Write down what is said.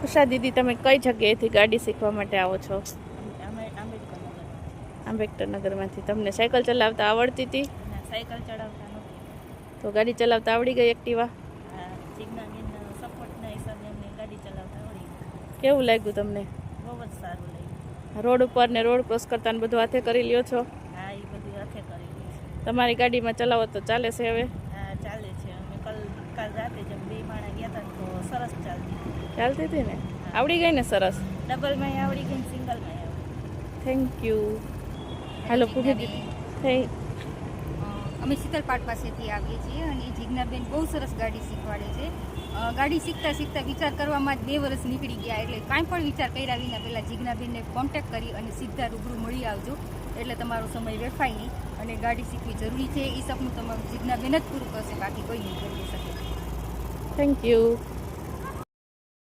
ઉષા દીદી, તમે કઈ જગ્યાએથી ગાડી શીખવા માટે આવો છો? આંબેડકર નગરમાંથી. તમને સાયકલ ચલાવતા આવડતી હતી? સાયકલ ચડાવતા નથી. તો ગાડી ચલાવતા આવડી ગઈ એક્ટિવા? જીજ્ઞાબેનના સપોર્ટના હિસાબે અમને ગાડી ચલાવતા આવડી. કેવું લાગ્યું તમને? બહુ જ સારું લાગ્યું. રોડ ઉપર ને રોડ ક્રોસ કરતા ને બધું હાથે કરી લ્યો છો? હા, એ બધું હાથે કરી લઈશું. તમારી ગાડીમાં ચલાવો તો ચાલે છે હવે? હા, ચાલે છે. અમે કાલ રાતે જેમ 2 માણા ગયા હતા તો સરસ ચાલતી હતી ને? આવડી ગઈ ને સરસ? ડબલમાં આવડી ગઈ, સિંગલમાં આવડી. Thank you. હાલો પૂછી દીધી. અમે શીતલપાટ પાસેથી આવીએ છીએ અને જીજ્ઞાબેન બહુ સરસ ગાડી શીખવાડે છે. ગાડી શીખતા શીખતા વિચાર કરવામાં જ 2 વર્ષ નીકળી ગયા, એટલે કાંઈ પણ વિચાર કર્યા વિના પહેલાં જીજ્ઞાબેનને કોન્ટેક્ટ કરી અને સીધા રૂબરૂ મળી આવજો, એટલે તમારો સમય વેડફાય નહીં અને ગાડી શીખવી જરૂરી છે. એ સપનું તમારું જીજ્ઞાબેન જ પૂરું કરશે, બાકી કોઈ નહીં કરી શકે. Thank you.